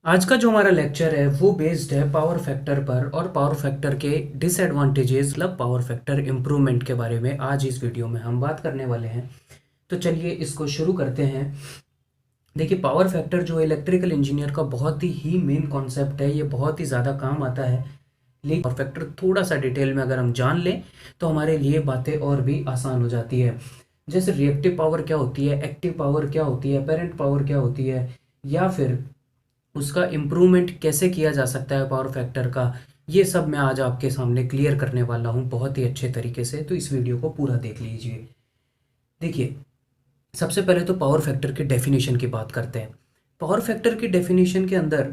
आज का जो हमारा लेक्चर है वो बेस्ड है पावर फैक्टर पर और पावर फैक्टर के डिसएडवांटेजेस मतलब पावर फैक्टर इम्प्रूवमेंट के बारे में आज इस वीडियो में हम बात करने वाले हैं। तो चलिए इसको शुरू करते हैं। देखिए, पावर फैक्टर जो इलेक्ट्रिकल इंजीनियर का बहुत ही मेन कॉन्सेप्ट है, ये बहुत ही ज़्यादा काम आता है। लेकिन पावर फैक्टर थोड़ा सा डिटेल में अगर हम जान लें तो हमारे लिए बातें और भी आसान हो जाती है। जैसे रिएक्टिव पावर क्या होती है, एक्टिव पावर क्या होती है, अपेरेंट पावर क्या होती है, या फिर उसका इम्प्रूवमेंट कैसे किया जा सकता है पावर फैक्टर का, ये सब मैं आज आपके सामने क्लियर करने वाला हूँ बहुत ही अच्छे तरीके से। तो इस वीडियो को पूरा देख लीजिए। देखिए, सबसे पहले तो पावर फैक्टर की डेफिनेशन की बात करते हैं। पावर फैक्टर की डेफिनेशन के अंदर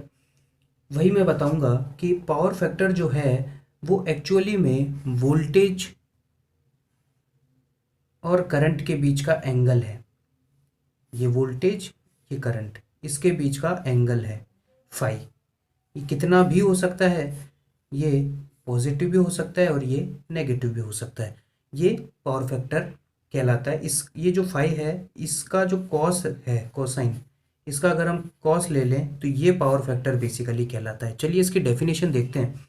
वही मैं बताऊंगा कि पावर फैक्टर जो है वो एक्चुअली में वोल्टेज और करंट के बीच का एंगल है। ये वोल्टेज, ये करंट, इसके बीच का एंगल है फाई। ये कितना भी हो सकता है, ये पॉजिटिव भी हो सकता है और ये नेगेटिव भी हो सकता है। ये पावर फैक्टर कहलाता है। इस ये जो फाई है, इसका जो कॉस है, कोसाइन, इसका अगर हम कॉस ले लें तो ये पावर फैक्टर बेसिकली कहलाता है। चलिए इसकी डेफिनेशन देखते हैं।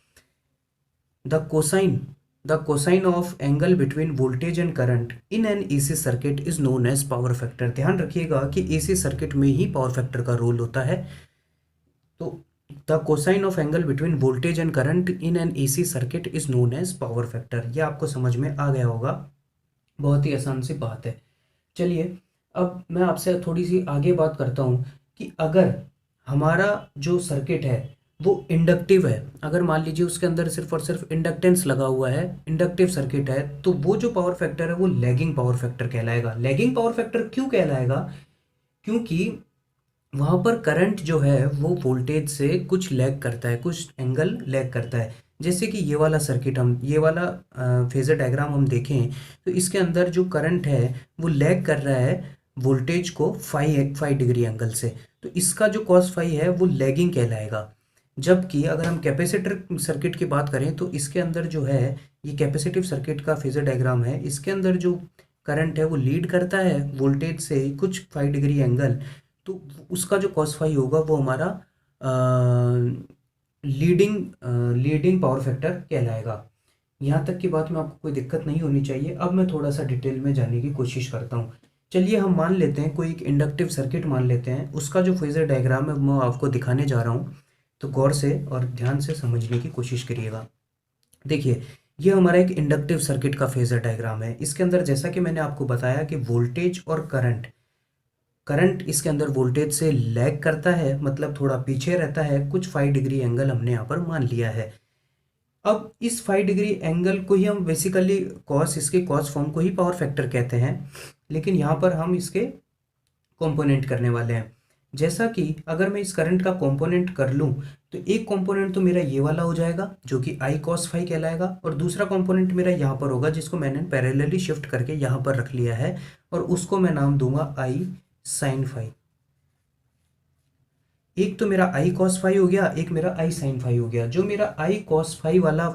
The cosine the cosine of angle between voltage and current in an AC circuit is known as power factor. ध्यान रखिएगा कि एसी सर्किट में ही पावर फैक्टर का रोल होता है। तो the cosine of angle between voltage and current in an AC circuit is known as power factor. ये आपको समझ में आ गया होगा, बहुत ही आसान सी बात है। चलिए अब मैं आपसे थोड़ी सी आगे बात करता हूँ कि अगर हमारा जो सर्किट है वो इंडक्टिव है, अगर मान लीजिए उसके अंदर सिर्फ और सिर्फ इंडक्टेंस लगा हुआ है, इंडक्टिव सर्किट है, तो वो जो पावर फैक्टर है वो लैगिंग पावर फैक्टर कहलाएगा। लैगिंग पावर फैक्टर क्यों कहलाएगा? क्योंकि वहाँ पर करंट जो है वो वोल्टेज से कुछ लैग करता है, कुछ एंगल लैग करता है। जैसे कि ये वाला सर्किट, हम ये वाला फेजर डायग्राम हम देखें तो इसके अंदर जो करंट है वो लैग कर रहा है वोल्टेज को फाई डिग्री एंगल से। तो इसका जो कॉस फाई है वो लैगिंग कहलाएगा। जबकि अगर हम कैपेसिटर सर्किट की बात करें तो इसके अंदर जो है, ये कैपेसिटिव सर्किट का फेजर डायग्राम है, इसके अंदर जो करंट है वो लीड करता है वोल्टेज से कुछ 5 डिग्री एंगल। तो उसका जो कॉस फाई होगा वो हमारा लीडिंग लीडिंग पावर फैक्टर कहलाएगा। यहाँ तक की बात में आपको कोई दिक्कत नहीं होनी चाहिए। अब मैं थोड़ा सा डिटेल में जानने की कोशिश करता हूँ। चलिए हम मान लेते हैं, कोई एक इंडक्टिव सर्किट मान लेते हैं, उसका जो फेजर डायग्राम है मैं आपको दिखाने जा रहा हूँ। तो गौर से और ध्यान से समझने की कोशिश करिएगा। देखिए, ये हमारा एक इंडक्टिव सर्किट का फेजर डायग्राम है। इसके अंदर जैसा कि मैंने आपको बताया कि वोल्टेज और करंट, करंट इसके अंदर वोल्टेज से लैग करता है, मतलब थोड़ा पीछे रहता है, कुछ 5 डिग्री एंगल हमने यहाँ पर मान लिया है। अब इस 5 डिग्री एंगल को ही हम बेसिकली कॉस, इसके कॉस फॉर्म को ही पावर फैक्टर कहते हैं, लेकिन यहाँ पर हम इसके कंपोनेंट करने वाले हैं। जैसा कि अगर मैं इस करंट का कंपोनेंट कर लूँ तो एक कंपोनेंट तो मेरा ये वाला हो जाएगा जो कि आई कॉस फाई कहलाएगा, और दूसरा कंपोनेंट मेरा यहाँ पर होगा जिसको मैंने पैरेलली शिफ्ट करके यहाँ पर रख लिया है, और उसको मैं नाम दूंगा आई साइन फाई। एक तो मेरा आई कॉस फाई हो गया, एक मेरा आई साइन फाई हो गया। जो मेरा आई कॉस फाई वाला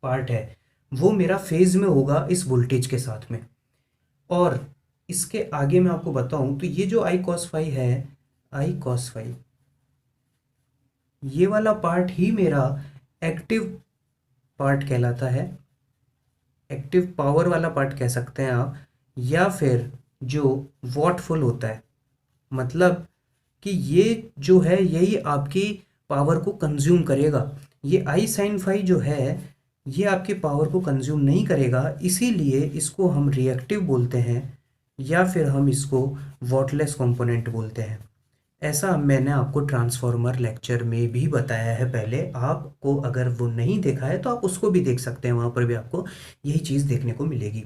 पार्ट है वो मेरा फेज में होगा इस वोल्टेज के साथ में। और इसके आगे मैं आपको बताऊं तो ये जो आई कॉस फाई है, आई कॉस फाई, ये वाला पार्ट ही मेरा एक्टिव पार्ट कहलाता है। एक्टिव पावर वाला पार्ट कह सकते हैं आप, या फिर जो वॉटफुल होता है, मतलब कि ये जो है यही आपकी पावर को कंज्यूम करेगा। ये आई साइन फाई जो है ये आपकी पावर को कंज्यूम नहीं करेगा, इसीलिए इसको हम रिएक्टिव बोलते हैं, या फिर हम इसको वॉटलेस कंपोनेंट बोलते हैं। ऐसा मैंने आपको ट्रांसफॉर्मर लेक्चर में भी बताया है पहले। आपको अगर वो नहीं देखा है तो आप उसको भी देख सकते हैं, वहाँ पर भी आपको यही चीज़ देखने को मिलेगी।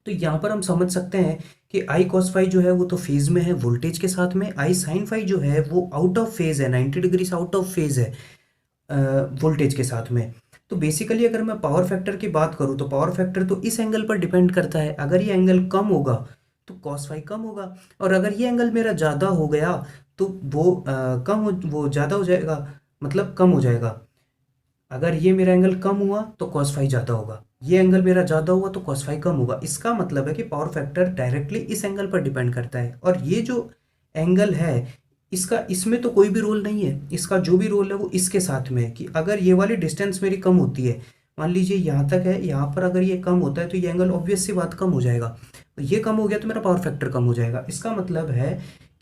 तो यहाँ पर हम समझ सकते हैं कि आई कॉस फाई जो है वो तो फेज में है वोल्टेज के साथ में, आई साइन फाई जो है वो आउट ऑफ फेज है, 90 डिग्री से आउट ऑफ फेज है वोल्टेज के साथ में। तो बेसिकली अगर मैं पावर फैक्टर की बात करूँ तो पावर फैक्टर तो इस एंगल पर डिपेंड करता है। अगर ये एंगल कम होगा तो कॉस फाई कम होगा, और अगर ये एंगल मेरा ज़्यादा हो गया तो वो वो ज़्यादा हो जाएगा, मतलब कम हो जाएगा। अगर ये मेरा एंगल कम हुआ तो कॉस फाई ज़्यादा होगा, ये एंगल मेरा ज़्यादा हुआ तो कॉस फाई कम होगा। इसका मतलब है कि पावर फैक्टर डायरेक्टली इस एंगल पर डिपेंड करता है, और ये जो एंगल है इसका इसमें तो कोई भी रोल नहीं है, इसका जो भी रोल है वो इसके साथ में है कि अगर ये वाली डिस्टेंस मेरी कम होती है, मान लीजिए यहाँ तक है, यहाँ पर अगर ये कम होता है तो ये एंगल ऑब्वियस सी बात कम हो जाएगा, तो ये कम हो गया तो मेरा पावर फैक्टर कम हो जाएगा। इसका मतलब है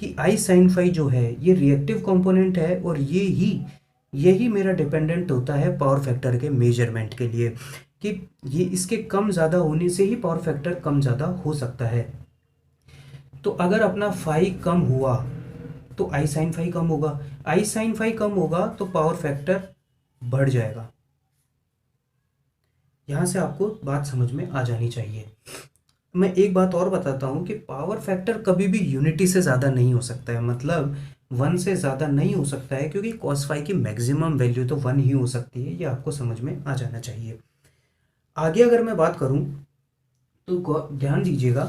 कि आई साइन फाई जो है ये रिएक्टिव कंपोनेंट है और यही मेरा डिपेंडेंट होता है पावर फैक्टर के मेजरमेंट के लिए, कि ये इसके कम ज़्यादा होने से ही पावर फैक्टर कम ज़्यादा हो सकता है। तो अगर अपना फाई कम हुआ तो आई साइन फाई कम होगा, आई साइन फाई कम होगा तो पावर फैक्टर बढ़ जाएगा। यहां से आपको बात समझ में आ जानी चाहिए। मैं एक बात और बताता हूं कि पावर फैक्टर कभी भी यूनिटी से ज़्यादा नहीं हो सकता है, मतलब 1 से ज़्यादा नहीं हो सकता है, क्योंकि कॉस फाई की मैक्सिमम वैल्यू तो 1 ही हो सकती है, ये आपको समझ में आ जाना चाहिए। आगे अगर मैं बात करूं तो ध्यान दीजिएगा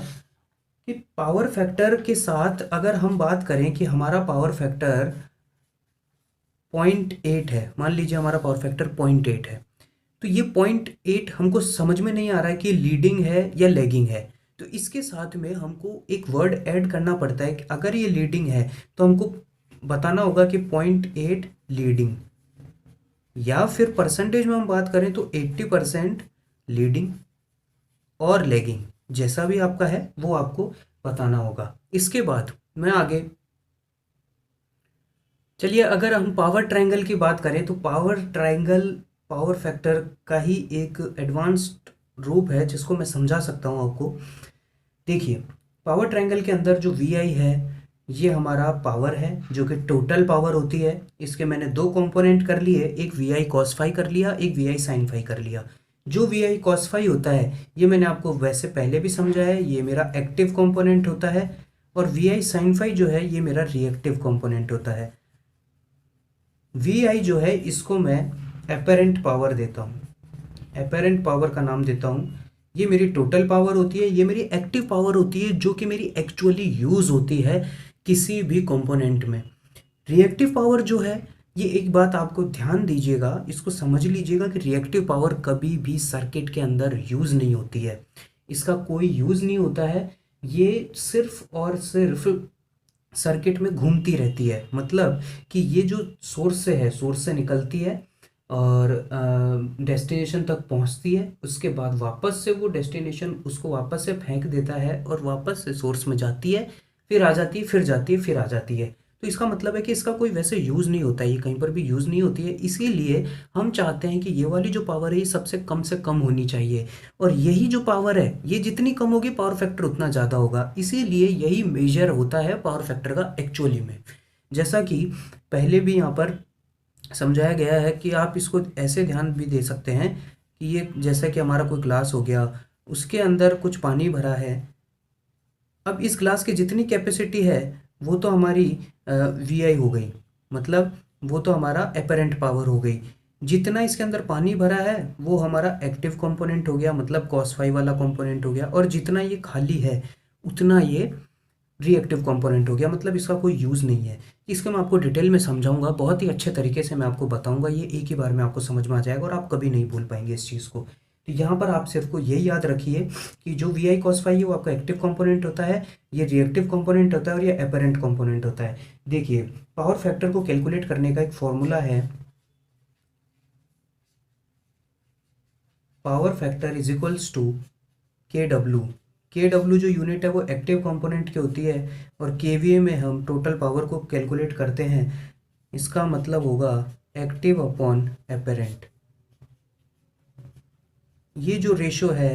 कि पावर फैक्टर के साथ अगर हम बात करें कि हमारा पावर फैक्टर 0.8 है, मान लीजिए हमारा पावर फैक्टर 0.8 है, तो ये 0.8 हमको समझ में नहीं आ रहा है कि लीडिंग है या लैगिंग है, तो इसके साथ में हमको एक वर्ड ऐड करना पड़ता है कि अगर ये लीडिंग है तो हमको बताना होगा कि 0.8 लीडिंग, या फिर परसेंटेज में हम बात करें तो 80% लीडिंग और लैगिंग, जैसा भी आपका है वो आपको बताना होगा। इसके बाद मैं आगे चलिए, अगर हम पावर ट्रायंगल की बात करें तो पावर ट्रायंगल पावर फैक्टर का ही एक एडवांस्ड रूप है जिसको मैं समझा सकता हूँ आपको। देखिए, पावर ट्रायंगल के अंदर जो वी आई है ये हमारा पावर है जो कि टोटल पावर होती है। इसके मैंने दो कंपोनेंट कर लिए, एक वी आई कॉस फाई कर लिया, एक वी आई साइन फाई कर लिया। जो वी आई कॉस फाई होता है ये मैंने आपको वैसे पहले भी समझाया है, ये मेरा एक्टिव कंपोनेंट होता है, और वी आई साइन फाई जो है ये मेरा रिएक्टिव कंपोनेंट होता है। वी आई जो है इसको मैं एपेरेंट पावर देता हूँ, एपेरेंट पावर का नाम देता हूँ। ये मेरी टोटल पावर होती है, ये मेरी एक्टिव पावर होती है जो कि मेरी एक्चुअली यूज़ होती है किसी भी कंपोनेंट में। रिएक्टिव पावर जो है, ये एक बात आपको ध्यान दीजिएगा, इसको समझ लीजिएगा कि रिएक्टिव पावर कभी भी सर्किट के अंदर यूज़ नहीं होती है, इसका कोई यूज़ नहीं होता है, ये सिर्फ और सिर्फ सर्किट में घूमती रहती है। मतलब कि ये जो सोर्स से है, सोर्स से निकलती है और डेस्टिनेशन तक पहुंचती है, उसके बाद वापस से वो डेस्टिनेशन उसको वापस से फेंक देता है और वापस से सोर्स में जाती है, फिर आ जाती है, फिर जाती है, फिर आ जाती है। तो इसका मतलब है कि इसका कोई वैसे यूज़ नहीं होता है, ये कहीं पर भी यूज़ नहीं होती है। इसीलिए हम चाहते हैं कि ये वाली जो पावर है ये सबसे कम से कम होनी चाहिए, और यही जो पावर है ये जितनी कम होगी पावर फैक्टर उतना ज़्यादा होगा। इसीलिए यही मेजर होता है पावर फैक्टर का एक्चुअली में। जैसा कि पहले भी यहाँ पर समझाया गया है कि आप इसको ऐसे ध्यान भी दे सकते हैं कि ये जैसा कि हमारा कोई ग्लास हो गया, उसके अंदर कुछ पानी भरा है। अब इस ग्लास की जितनी कैपेसिटी है वो तो हमारी वी आई हो गई, मतलब वो तो हमारा एपरेंट पावर हो गई। जितना इसके अंदर पानी भरा है वो हमारा एक्टिव कंपोनेंट हो गया, मतलब कॉस फाई वाला कंपोनेंट हो गया, और जितना ये खाली है उतना ये रिएक्टिव कंपोनेंट हो गया, मतलब इसका कोई यूज़ नहीं है। इसको मैं आपको डिटेल में समझाऊंगा, बहुत ही अच्छे तरीके से मैं आपको बताऊंगा, ये एक ही बार में आपको समझ में आ जाएगा और आप कभी नहीं भूल पाएंगे इस चीज़ को। तो यहाँ पर आप सिर्फ को यही याद रखिए कि जो वी आई कॉस फाई है वो आपका एक्टिव कंपोनेंट होता है, ये रिएक्टिव कंपोनेंट होता है, और ये एपरेंट कंपोनेंट होता है। देखिए, पावर फैक्टर को कैलकुलेट करने का एक फॉर्मूला है, power factor is equals to K W. K W जो यूनिट है वो एक्टिव कंपोनेंट की होती है, और केवीए में हम टोटल पावर को कैलकुलेट करते हैं, इसका मतलब होगा एक्टिव अपॉन एपेरेंट। ये जो रेशो है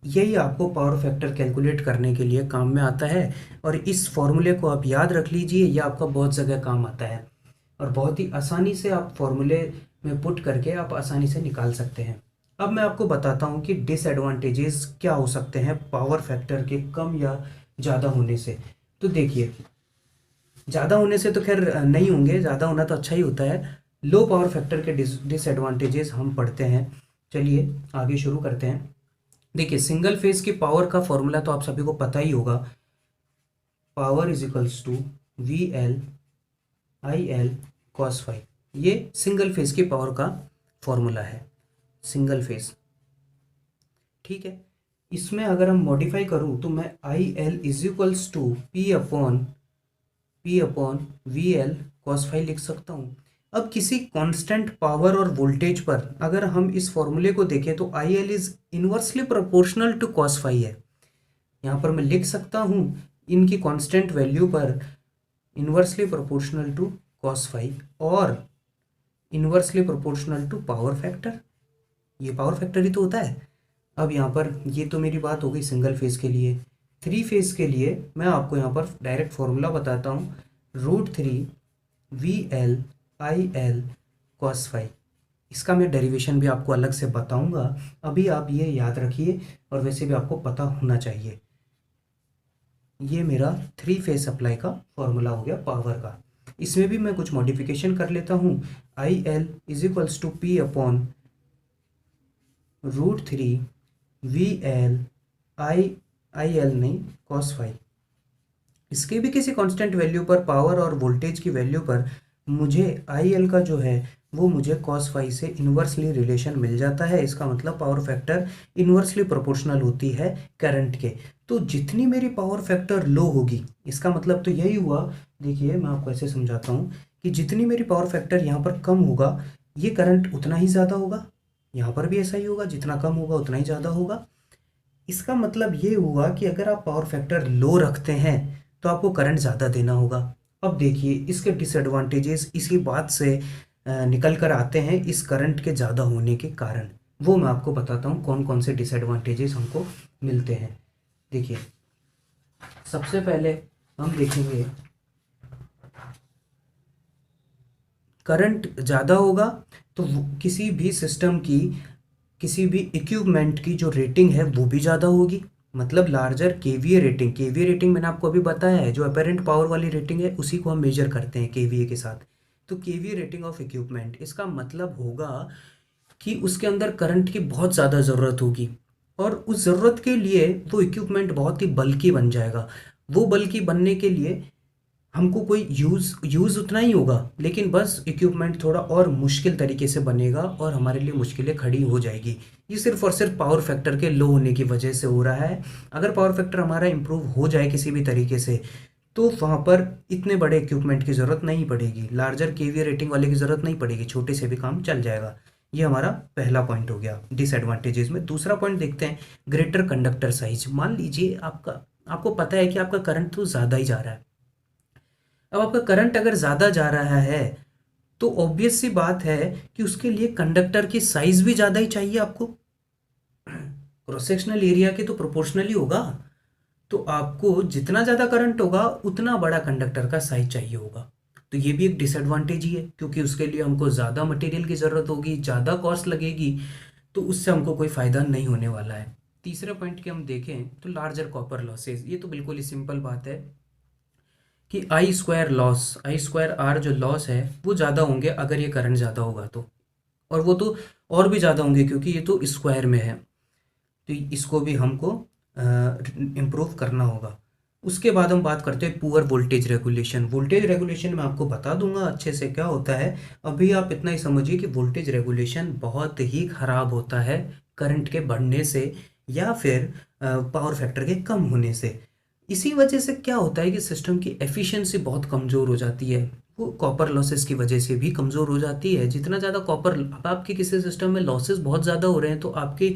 यही आपको पावर फैक्टर कैलकुलेट करने के लिए काम में आता है, और इस फॉर्मूले को आप याद रख लीजिए, ये आपका बहुत जगह काम आता है, और बहुत ही आसानी से आप फॉर्मूले में पुट करके आप आसानी से निकाल सकते हैं। अब मैं आपको बताता हूँ कि डिसएडवांटेजेस क्या हो सकते हैं पावर फैक्टर के कम या ज़्यादा होने से। तो देखिए, ज़्यादा होने से तो खैर नहीं होंगे, ज़्यादा होना तो अच्छा ही होता है। लो पावर फैक्टर के डिसएडवांटेजेस हम पढ़ते हैं, चलिए आगे शुरू करते हैं। देखिए, सिंगल फेज की पावर का फॉर्मूला तो आप सभी को पता ही होगा, power is equals to V L I L cos phi. ये सिंगल फेज की पावर का फॉर्मूला है, सिंगल फेज, ठीक है। इसमें अगर हम मॉडिफाई करूं तो मैं I L is equals to P upon P upon V L cos phi लिख सकता हूँ। अब किसी कांस्टेंट पावर और वोल्टेज पर अगर हम इस फॉर्मूले को देखें तो I L is inversely proportional to cos phi है। यहाँ पर मैं लिख सकता हूँ इनकी कांस्टेंट वैल्यू पर inversely proportional to cos phi और inversely proportional to power factor. ये पावर फैक्टर ही तो होता है। अब यहाँ पर ये तो मेरी बात हो गई सिंगल फेज के लिए। थ्री फेज के लिए मैं आपको यहाँ पर डायरेक्ट फॉर्मूला बताता हूँ, √3 V L I L cos phi. इसका मैं डेरिवेशन भी आपको अलग से बताऊंगा, अभी आप ये याद रखिए और वैसे भी आपको पता होना चाहिए। ये मेरा थ्री फेज सप्लाई का फॉर्मूला हो गया पावर का। इसमें भी मैं कुछ मॉडिफिकेशन कर लेता हूँ। I L is equals to P upon √3 V L I L नहीं कॉस फाई। इसके भी किसी कांस्टेंट वैल्यू पर पावर और वोल्टेज की वैल्यू पर मुझे आई एल का जो है वो मुझे कॉस फाई से इन्वर्सली रिलेशन मिल जाता है। इसका मतलब पावर फैक्टर इन्वर्सली प्रोपोर्शनल होती है करंट के। तो जितनी मेरी पावर फैक्टर लो होगी, इसका मतलब तो यही हुआ, देखिए मैं आपको ऐसे समझाता हूँ कि जितनी मेरी पावर फैक्टर यहाँ पर कम होगा ये करंट उतना ही ज़्यादा होगा। यहाँ पर भी ऐसा ही होगा, जितना कम होगा उतना ही ज़्यादा होगा। इसका मतलब ये हुआ कि अगर आप पावर फैक्टर लो रखते हैं तो आपको करंट ज़्यादा देना होगा। अब देखिए इसके डिसएडवांटेजेस इसी बात से निकल कर आते हैं, इस करंट के ज़्यादा होने के कारण। वो मैं आपको बताता हूँ कौन कौन से डिसएडवांटेजेस हमको मिलते हैं। देखिए सबसे पहले हम देखेंगे करंट ज़्यादा होगा तो किसी भी सिस्टम की, किसी भी इक्विपमेंट की जो रेटिंग है वो भी ज़्यादा होगी। मतलब larger KVA rating, KVA rating मैंने आपको अभी बताया है, जो अपेरेंट पावर वाली रेटिंग है उसी को हम मेजर करते हैं केवीए के साथ। तो केवीए रेटिंग ऑफ इक्विपमेंट, इसका मतलब होगा कि उसके अंदर करंट की बहुत ज़्यादा ज़रूरत होगी और उस ज़रूरत के लिए वो इक्विपमेंट बहुत ही बल्कि बन जाएगा। वो बल्कि बनने के लिए हमको कोई यूज़ उतना ही होगा, लेकिन बस इक्विपमेंट थोड़ा और मुश्किल तरीके से बनेगा और हमारे लिए मुश्किलें खड़ी हो जाएगी। ये सिर्फ और सिर्फ पावर फैक्टर के लो होने की वजह से हो रहा है। अगर पावर फैक्टर हमारा इम्प्रूव हो जाए किसी भी तरीके से तो वहाँ पर इतने बड़े इक्विपमेंट की ज़रूरत नहीं पड़ेगी, लार्जर केवीए रेटिंग वाले की ज़रूरत नहीं पड़ेगी, छोटे से भी काम चल जाएगा। ये हमारा पहला पॉइंट हो गया डिसएडवांटेजेस में। दूसरा पॉइंट देखते हैं, ग्रेटर कंडक्टर साइज। मान लीजिए आपको पता है कि आपका करंट तो ज़्यादा ही जा रहा है। अब आपका करंट अगर ज़्यादा जा रहा है तो ऑब्वियस सी बात है कि उसके लिए कंडक्टर की साइज भी ज़्यादा ही चाहिए आपको। क्रॉस सेक्शनल एरिया के तो प्रोपोर्शनली होगा, तो आपको जितना ज़्यादा करंट होगा उतना बड़ा कंडक्टर का साइज चाहिए होगा। तो ये भी एक डिसएडवांटेज ही है, क्योंकि उसके लिए हमको ज़्यादा मटेरियल की ज़रूरत होगी, ज़्यादा कॉस्ट लगेगी, तो उससे हमको कोई फ़ायदा नहीं होने वाला है। तीसरे पॉइंट के हम देखें तो लार्जर कॉपर लॉसेज। ये तो बिल्कुल ही सिंपल बात है कि आई स्क्वायर आर जो लॉस है वो ज़्यादा होंगे अगर ये करंट ज़्यादा होगा तो, और वो तो और भी ज़्यादा होंगे क्योंकि ये तो स्क्वायर में है। तो इसको भी हमको इम्प्रूव करना होगा। उसके बाद हम बात करते हैं poor voltage regulation. Voltage regulation मैं आपको बता दूंगा अच्छे से क्या होता है, अभी आप इतना ही समझिए कि वोल्टेज रेगुलेशन बहुत ही ख़राब होता है करंट के बढ़ने से या फिर पावर फैक्टर के कम होने से। इसी वजह से क्या होता है कि सिस्टम की एफिशिएंसी बहुत कमज़ोर हो जाती है, वो कॉपर लॉसेस की वजह से भी कमज़ोर हो जाती है। जितना ज़्यादा कॉपर, अब आपके किसी सिस्टम में लॉसेस बहुत ज़्यादा हो रहे हैं तो आपकी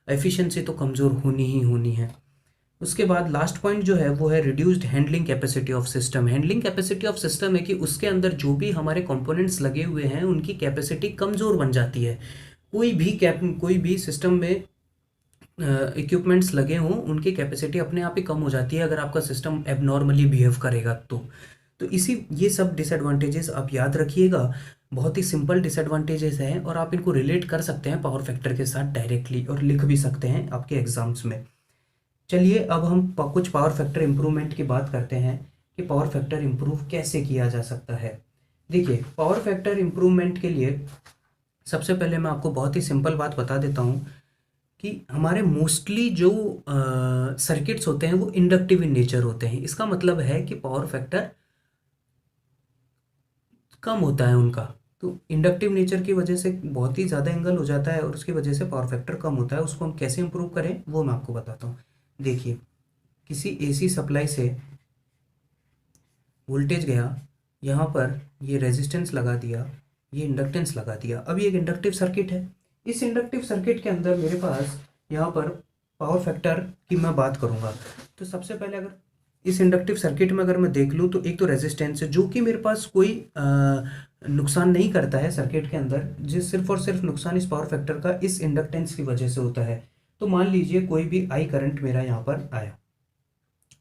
एफिशिएंसी तो कमज़ोर होनी ही होनी है। उसके बाद लास्ट पॉइंट जो है वो है reduced handling capacity of system. Handling capacity of system है कि उसके अंदर जो भी हमारे कंपोनेंट्स लगे हुए हैं उनकी कैपेसिटी कमज़ोर बन जाती है। कोई भी सिस्टम में इक्विपमेंट्स लगे हों उनकी कैपेसिटी अपने आप ही कम हो जाती है अगर आपका सिस्टम एबनॉर्मली बिहेव करेगा तो ये सब डिसएडवांटेजेस आप याद रखिएगा। बहुत ही सिंपल डिसएडवांटेजेस हैं और आप इनको रिलेट कर सकते हैं पावर फैक्टर के साथ डायरेक्टली और लिख भी सकते हैं आपके एग्जाम्स में। चलिए अब हम कुछ पावर फैक्टर इम्प्रूवमेंट की बात करते हैं कि पावर फैक्टर इम्प्रूव कैसे किया जा सकता है। देखिए पावर फैक्टर इम्प्रूवमेंट के लिए सबसे पहले मैं आपको बहुत ही सिंपल बात बता देता हूँ कि हमारे मोस्टली जो सर्किट्स होते हैं वो इंडक्टिव इन नेचर होते हैं। इसका मतलब है कि पावर फैक्टर कम होता है उनका, तो इंडक्टिव नेचर की वजह से बहुत ही ज़्यादा एंगल हो जाता है और उसकी वजह से पावर फैक्टर कम होता है। उसको हम कैसे इंप्रूव करें वो मैं आपको बताता हूँ। देखिए किसी एसी सप्लाई से वोल्टेज गया, यहाँ पर ये रेजिस्टेंस लगा दिया, ये इंडक्टेंस लगा दिया। अब ये एक इंडक्टिव सर्किट है। इस इंडक्टिव सर्किट के अंदर मेरे पास यहाँ पर पावर फैक्टर की मैं बात करूँगा। तो सबसे पहले अगर इस इंडक्टिव सर्किट में अगर मैं देख लूँ तो एक तो रेजिस्टेंस है जो कि मेरे पास कोई नुकसान नहीं करता है सर्किट के अंदर, जिस सिर्फ और सिर्फ नुकसान इस पावर फैक्टर का इस इंडक्टेंस की वजह से होता है। तो मान लीजिए कोई भी आई करंट मेरा यहाँ पर आया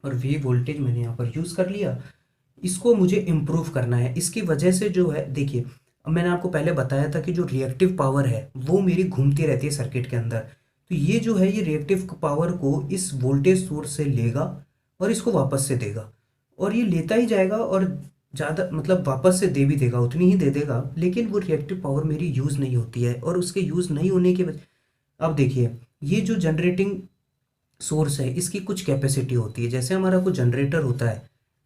और वी वोल्टेज मैंने यहाँ पर यूज़ कर लिया, इसको मुझे इम्प्रूव करना है। इसकी वजह से जो है, देखिए अब मैंने आपको पहले बताया था कि जो रिएक्टिव पावर है वो मेरी घूमती रहती है सर्किट के अंदर। तो ये जो है ये रिएक्टिव पावर को इस वोल्टेज सोर्स से लेगा और इसको वापस से देगा, और ये लेता ही जाएगा और ज़्यादा मतलब वापस से दे भी देगा, उतनी ही दे देगा, लेकिन वो रिएक्टिव पावर मेरी यूज़ नहीं होती है। और उसके यूज़ नहीं होने की वजह, अब देखिए ये जो जनरेटिंग सोर्स है इसकी कुछ कैपेसिटी होती है। जैसे हमारा कोई जनरेटर होता है,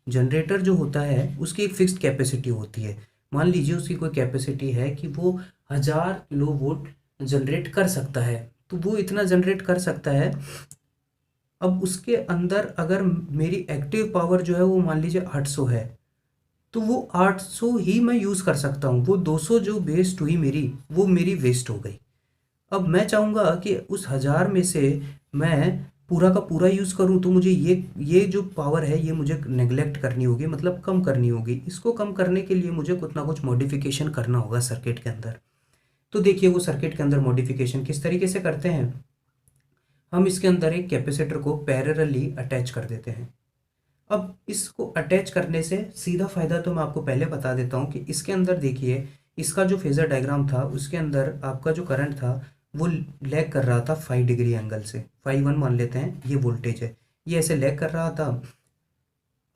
जनरेटर जो होता है उसकी एक फिक्स्ड कैपेसिटी होती है। मान लीजिए उसकी कोई कैपेसिटी है कि वो 1000 किलोवाट जनरेट कर सकता है, तो वो इतना जनरेट कर सकता है। अब उसके अंदर अगर मेरी एक्टिव पावर जो है वो मान लीजिए 800 है, तो वो 800 ही मैं यूज़ कर सकता हूँ। वो 200 जो वेस्ट हुई मेरी, वो मेरी वेस्ट हो गई। अब मैं चाहूँगा कि उस 1000 में से मैं पूरा का पूरा यूज़ करूँ, तो मुझे ये जो पावर है ये मुझे नेग्लेक्ट करनी होगी, मतलब कम करनी होगी। इसको कम करने के लिए मुझे कुछ ना कुछ मॉडिफिकेशन करना होगा सर्किट के अंदर। तो देखिए वो सर्किट के अंदर मॉडिफिकेशन किस तरीके से करते हैं। हम इसके अंदर एक कैपेसिटर को पैरेलली अटैच कर देते हैं। अब इसको अटैच करने से सीधा फ़ायदा तो मैं आपको पहले बता देता हूँ कि इसके अंदर देखिए इसका जो फेज़र डायग्राम था उसके अंदर आपका जो करंट था वो लैग कर रहा था 5 डिग्री एंगल से। 5 1 मान लेते हैं, ये वोल्टेज है, ये ऐसे लैग कर रहा था।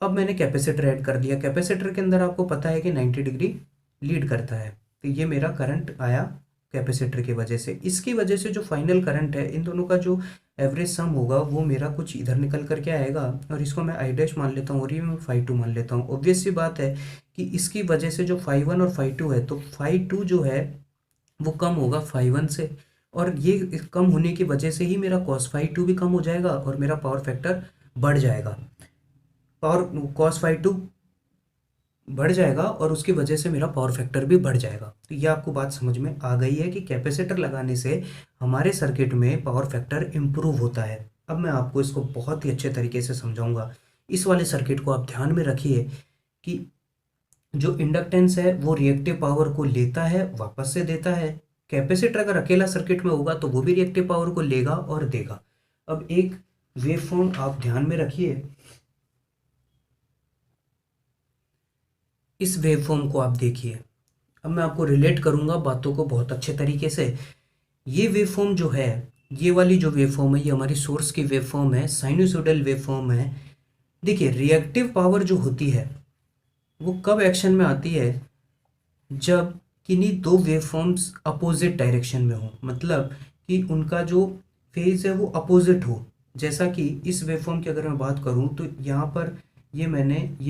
अब मैंने कैपेसिटर ऐड कर दिया। कैपेसिटर के अंदर आपको पता है कि 90 डिग्री लीड करता है, तो ये मेरा करंट आया कैपेसिटर की वजह से। इसकी वजह से जो फाइनल करंट है इन दोनों का जो एवरेज सम होगा वो मेरा कुछ इधर निकल करके आएगा, और इसको मैं आई डैश मान लेता हूँ और ये मैं 5 2 मान लेता हूँ। ऑब्वियस सी बात है कि इसकी वजह से जो 5 1 और 5 2 है, तो 5 2 जो है वो कम होगा 5 1 से, और ये कम होने की वजह से ही मेरा cos 5 2 भी कम हो जाएगा और मेरा पावर फैक्टर बढ़ जाएगा। पावर cos 5 2 बढ़ जाएगा और उसकी वजह से मेरा पावर फैक्टर भी बढ़ जाएगा। तो ये आपको बात समझ में आ गई है कि कैपेसिटर लगाने से हमारे सर्किट में पावर फैक्टर इम्प्रूव होता है। अब मैं आपको इसको बहुत ही अच्छे तरीके से समझाऊंगा। इस वाले सर्किट को आप ध्यान में रखिए कि जो इंडक्टेंस है वो रिएक्टिव पावर को लेता है, वापस से देता है। कैपेसिटर अगर अकेला सर्किट में होगा तो वो भी रिएक्टिव पावर को लेगा और देगा। अब एक वेवफॉर्म आप ध्यान में रखिए, इस वेवफॉर्म को आप देखिए। अब मैं आपको रिलेट करूंगा बातों को बहुत अच्छे तरीके से। ये वेवफॉर्म जो है, ये वाली जो वेवफॉर्म है ये हमारी सोर्स की वेवफॉर्म है, साइनोसॉइडल वेवफॉर्म है। देखिए रिएक्टिव पावर जो होती है वो कब एक्शन में आती है, जब किन्हीं दो वेवफॉर्म्स अपोजिट डायरेक्शन में हो, मतलब कि उनका जो फेज है वो अपोजिट हो। जैसा कि इस वेवफॉर्म की अगर मैं बात करूं तो यहाँ पर ये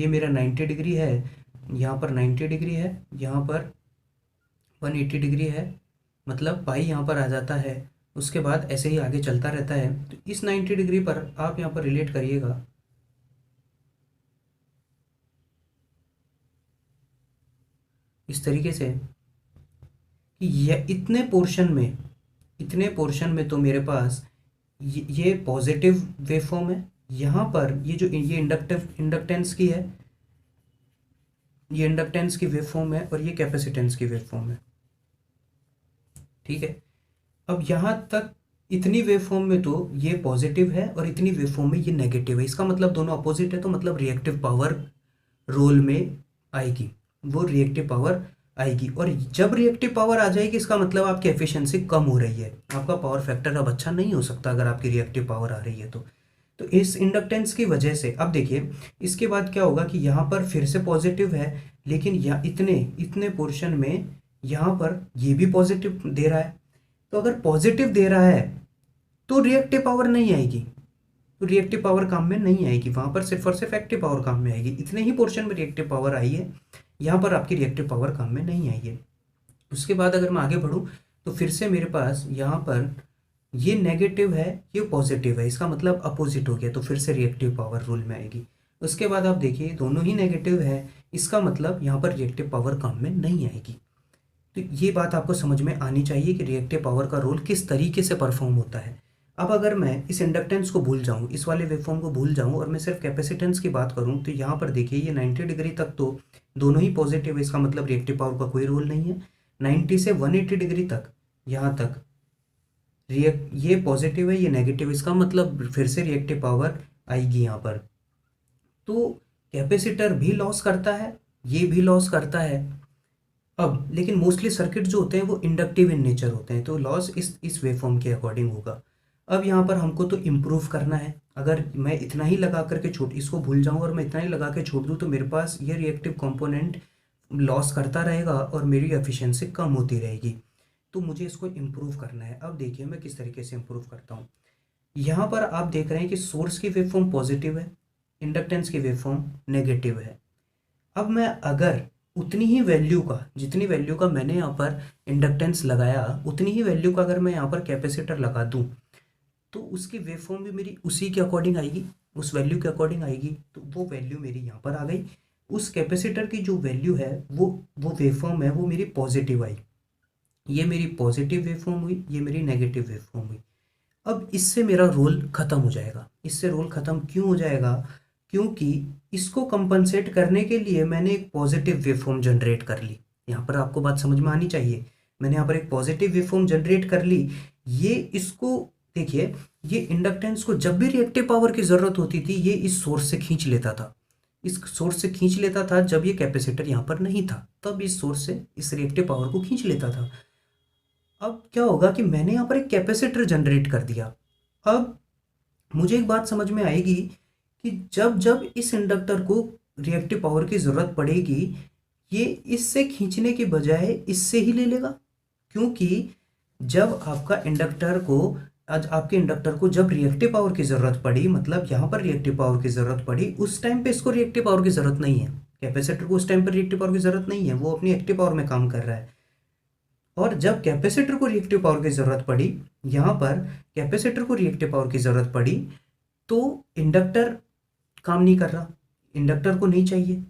मेरा 90 डिग्री है, यहाँ पर 90 डिग्री है, यहाँ पर 180 डिग्री है, मतलब पाई यहाँ पर आ जाता है। उसके बाद ऐसे ही आगे चलता रहता है। तो इस 90 डिग्री पर आप यहाँ पर रिलेट करिएगा, इस तरीके से कि ये इतने पोर्शन में तो मेरे पास ये पॉजिटिव वेवफॉर्म है। यहाँ पर ये इंडक्टेंस की है, ये इंडक्टेंस की वेवफॉर्म है और ये कैपेसिटेंस की वेवफॉर्म है। ठीक है, अब यहाँ तक इतनी वेवफॉर्म में तो ये पॉजिटिव है और इतनी वेवफॉर्म में ये नेगेटिव है। इसका मतलब दोनों अपोजिट है, तो मतलब रिएक्टिव पावर रोल में आएगी, वो रिएक्टिव पावर आएगी। और जब रिएक्टिव पावर आ जाएगी इसका मतलब आपकी एफिशिएंसी कम हो रही है, आपका पावर फैक्टर अब अच्छा नहीं हो सकता अगर आपकी रिएक्टिव पावर आ रही है तो इस इंडक्टेंस की वजह से। अब देखिए इसके बाद क्या होगा कि यहाँ पर फिर से पॉजिटिव है, लेकिन यहाँ इतने पोर्शन में यहाँ पर ये भी पॉजिटिव दे रहा है। तो अगर पॉजिटिव दे रहा है तो रिएक्टिव पावर नहीं आएगी, तो रिएक्टिव पावर काम में नहीं आएगी, वहाँ पर सिर्फ और सिर्फ एक्टिव पावर काम में आएगी। इतने ही पोर्शन में रिएक्टिव पावर आई है, यहाँ पर आपकी रिएक्टिव पावर काम में नहीं आई है। उसके बाद अगर मैं आगे बढ़ूँ तो फिर से मेरे पास यहाँ पर ये नेगेटिव है, ये पॉजिटिव है, इसका मतलब अपोजिट हो गया, तो फिर से रिएक्टिव पावर रूल में आएगी। उसके बाद आप देखिए दोनों ही नेगेटिव है, इसका मतलब यहाँ पर रिएक्टिव पावर काम में नहीं आएगी। तो ये बात आपको समझ में आनी चाहिए कि रिएक्टिव पावर का रोल किस तरीके से परफॉर्म होता है। अब अगर मैं इस इंडक्टेंस को भूल जाऊँ, इस वाले वेवफॉर्म को भूल जाऊँ और मैं सिर्फ कैपेसिटेंस की बात करूँ, तो यहाँ पर देखिए ये 90 डिग्री तक तो दोनों ही पॉजिटिव है, इसका मतलब रिएक्टिव पावर का कोई रोल नहीं है। 90 से 180 डिग्री तक यहाँ तक ये पॉजिटिव है, ये नेगेटिव, इसका मतलब फिर से रिएक्टिव पावर आएगी यहाँ पर। तो कैपेसिटर भी लॉस करता है, ये भी लॉस करता है। अब लेकिन मोस्टली सर्किट जो होते हैं वो इंडक्टिव इन नेचर होते हैं, तो लॉस इस वेवफॉर्म के अकॉर्डिंग होगा। अब यहाँ पर हमको तो इम्प्रूव करना है। अगर मैं इतना ही लगा करके इसको भूल जाऊँ और मैं इतना ही लगा के छोड़ दूँ तो मेरे पास ये रिएक्टिव कंपोनेंट लॉस करता रहेगा और मेरी एफिशिएंसी कम होती रहेगी। तो मुझे इसको इम्प्रूव करना है। अब देखिए मैं किस तरीके से इम्प्रूव करता हूँ। यहाँ पर आप देख रहे हैं कि सोर्स की वेवफॉर्म पॉजिटिव है, इंडक्टेंस की वेवफॉर्म नेगेटिव है। अब मैं अगर उतनी ही वैल्यू का, जितनी वैल्यू का मैंने यहाँ पर इंडक्टेंस लगाया, उतनी ही वैल्यू का अगर मैं यहाँ पर कैपेसिटर लगा दूँ तो उसकी वेवफॉर्म भी मेरी उसी के अकॉर्डिंग आएगी, उस वैल्यू के अकॉर्डिंग आएगी। तो वो वैल्यू मेरी यहाँ पर आ गई। उस कैपेसिटर की जो वैल्यू है वो वेवफॉर्म है, वो मेरी पॉजिटिव आई। ये मेरी पॉजिटिव वेवफॉर्म हुई, ये मेरी नेगेटिव वेवफॉर्म हुई। अब इससे मेरा रोल ख़त्म हो जाएगा। इससे रोल ख़त्म क्यों हो जाएगा? क्योंकि इसको कंपनसेट करने के लिए मैंने एक पॉजिटिव वेवफॉर्म जनरेट कर ली। यहाँ पर आपको बात समझ में आनी चाहिए। मैंने यहाँ पर एक पॉजिटिव वेवफॉर्म जनरेट कर ली। ये इसको देखिए, ये इंडक्टेंस को जब भी रिएक्टिव पावर की ज़रूरत होती थी ये इस सोर्स से खींच लेता था, इस सोर्स से खींच लेता था। जब ये कैपेसिटर यहाँ पर नहीं था तब इस सोर्स से इस रिएक्टिव पावर को खींच लेता था। अब क्या होगा कि मैंने यहाँ पर एक कैपेसिटर जनरेट कर दिया। अब मुझे एक बात समझ में आएगी कि जब जब इस इंडक्टर को रिएक्टिव पावर की ज़रूरत पड़ेगी ये इससे खींचने के बजाय इससे ही ले लेगा। क्योंकि जब आपके इंडक्टर को जब रिएक्टिव पावर की ज़रूरत पड़ी, मतलब यहाँ पर रिएक्टिव पावर की ज़रूरत पड़ी, उस टाइम पे इसको रिएक्टिव पावर की ज़रूरत नहीं है। कैपेसिटर को उस टाइम पर रिएक्टिव पावर की ज़रूरत नहीं है, वो अपनी एक्टिव पावर में काम कर रहा है। और जब कैपेसिटर को रिएक्टिव पावर की ज़रूरत पड़ी, यहाँ पर कैपेसिटर को रिएक्टिव पावर की ज़रूरत पड़ी तो इंडक्टर काम नहीं कर रहा, इंडक्टर को नहीं चाहिए।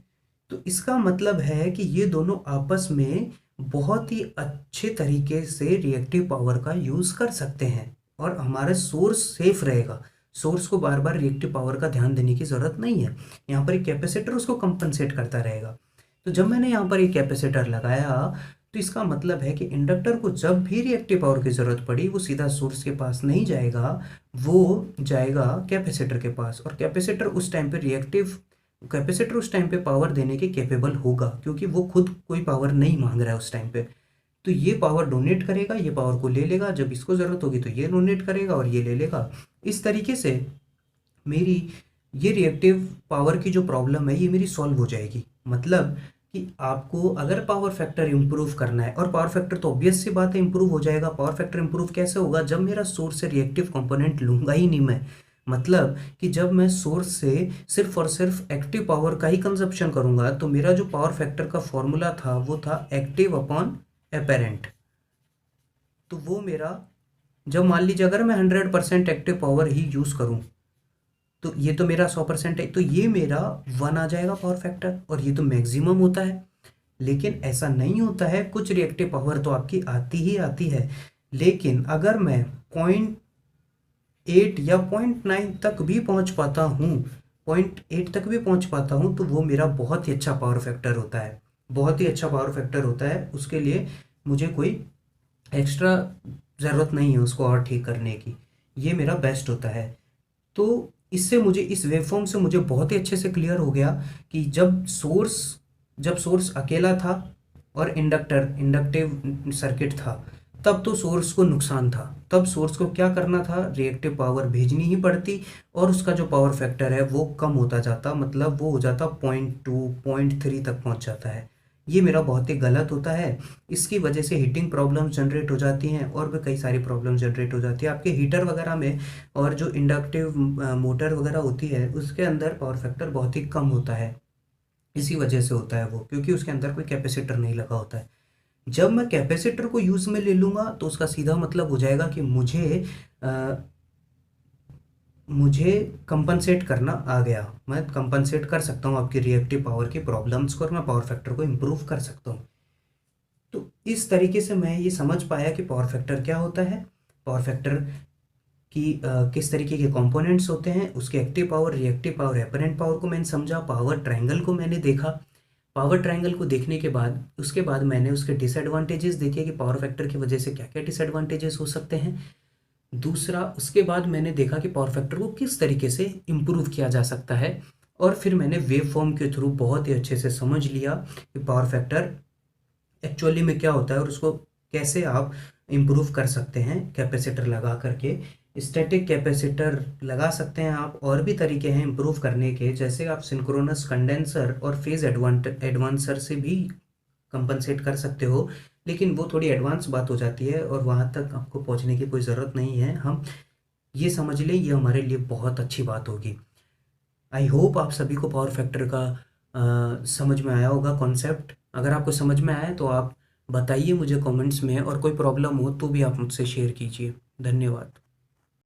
तो इसका मतलब है कि ये दोनों आपस में बहुत ही अच्छे तरीके से रिएक्टिव पावर का यूज़ कर सकते हैं और हमारा सोर्स सेफ रहेगा। सोर्स को बार बार रिएक्टिव पावर का ध्यान देने की ज़रूरत नहीं है। यहाँ पर एक कैपेसिटर उसको कंपनसेट करता रहेगा। तो जब मैंने यहाँ पर एक कैपेसिटर लगाया तो इसका मतलब है कि इंडक्टर को जब भी रिएक्टिव पावर की ज़रूरत पड़ी वो सीधा सोर्स के पास नहीं जाएगा, वो जाएगा कैपेसिटर के पास। और कैपेसिटर उस टाइम पे पावर देने के कैपेबल होगा क्योंकि वो खुद कोई पावर नहीं मांग रहा है उस टाइम पे। तो ये पावर डोनेट करेगा, ये पावर को ले लेगा, जब इसको ज़रूरत होगी तो ये डोनेट करेगा और ये ले लेगा। इस तरीके से मेरी ये रिएक्टिव पावर की जो प्रॉब्लम है ये मेरी सॉल्व हो जाएगी। मतलब कि आपको अगर पावर फैक्टर इंप्रूव करना है, और पावर फैक्टर तो ऑब्वियस सी बात है इंप्रूव हो जाएगा। पावर फैक्टर इंप्रूव कैसे होगा? जब मेरा सोर्स से रिएक्टिव कंपोनेंट लूँगा ही नहीं मैं, मतलब कि जब मैं सोर्स से सिर्फ और सिर्फ एक्टिव पावर का ही कंजप्शन करूँगा तो मेरा जो पावर फैक्टर का फॉर्मूला था वो था एक्टिव अपॉन एपेरेंट। तो वो मेरा, जब मान लीजिए अगर मैं 100% एक्टिव पावर ही यूज़ करूँ तो ये तो मेरा 100% है, तो ये मेरा 1 आ जाएगा पावर फैक्टर, और ये तो मैक्सिमम होता है। लेकिन ऐसा नहीं होता है, कुछ रिएक्टिव पावर तो आपकी आती ही आती है। लेकिन अगर मैं 0.8 या 0.9 तक भी पहुंच पाता हूँ, 0.8 तक भी पहुंच पाता हूँ तो वो मेरा बहुत ही अच्छा पावर फैक्टर होता है, बहुत ही अच्छा पावर फैक्टर होता है। उसके लिए मुझे कोई एक्स्ट्रा ज़रूरत नहीं है उसको और ठीक करने की, ये मेरा बेस्ट होता है। तो इससे मुझे, इस वेवफॉर्म से मुझे बहुत ही अच्छे से क्लियर हो गया कि जब सोर्स अकेला था और इंडक्टिव सर्किट था तब तो सोर्स को नुकसान था। तब सोर्स को क्या करना था? रिएक्टिव पावर भेजनी ही पड़ती और उसका जो पावर फैक्टर है वो कम होता जाता, मतलब वो हो जाता 0.2 0.3 तक पहुंच जाता है। ये मेरा बहुत ही गलत होता है। इसकी वजह से हीटिंग प्रॉब्लम्स जनरेट हो जाती हैं और भी कई सारी प्रॉब्लम्स जनरेट हो जाती है आपके हीटर वगैरह में। और जो इंडक्टिव मोटर वगैरह होती है उसके अंदर पावर फैक्टर बहुत ही कम होता है, इसी वजह से होता है वो, क्योंकि उसके अंदर कोई कैपेसिटर नहीं लगा होता है। जब मैं कैपेसिटर को यूज़ में ले लूँगा तो उसका सीधा मतलब हो जाएगा कि मुझे मुझे कंपनसेट करना आ गया, मैं कंपनसेट कर सकता हूँ आपकी रिएक्टिव पावर की प्रॉब्लम्स को और मैं पावर फैक्टर को इम्प्रूव कर सकता हूँ। तो इस तरीके से मैं ये समझ पाया कि पावर फैक्टर क्या होता है, पावर फैक्टर की किस तरीके के कंपोनेंट्स होते हैं, उसके active power, reactive power, apparent power को मैंने समझा, पावर ट्रायंगल को मैंने देखा। पावर ट्रायंगल को देखने के बाद उसके बाद मैंने उसके डिसएडवांटेजेस देखे कि पावर फैक्टर की वजह से क्या क्या डिसएडवांटेजेस हो सकते हैं। दूसरा, उसके बाद मैंने देखा कि पावर फैक्टर को किस तरीके से इम्प्रूव किया जा सकता है, और फिर मैंने वेव फॉर्म के थ्रू बहुत ही अच्छे से समझ लिया कि पावर फैक्टर एक्चुअली में क्या होता है और उसको कैसे आप इम्प्रूव कर सकते हैं कैपेसिटर लगा करके। स्टैटिक कैपेसिटर लगा सकते हैं आप, और भी तरीके हैं इम्प्रूव करने के, जैसे आप सिंक्रोनस कंडेंसर और फेज एडवांसर से भी कंपनसेट कर सकते हो, लेकिन वो थोड़ी एडवांस बात हो जाती है और वहाँ तक आपको पहुँचने की कोई ज़रूरत नहीं है। हम ये समझ लें, ये हमारे लिए बहुत अच्छी बात होगी। आई होप आप सभी को पावर फैक्टर का समझ में आया होगा कॉन्सेप्ट। अगर आपको समझ में आया तो आप बताइए मुझे कमेंट्स में, और कोई प्रॉब्लम हो तो भी आप मुझसे शेयर कीजिए। धन्यवाद।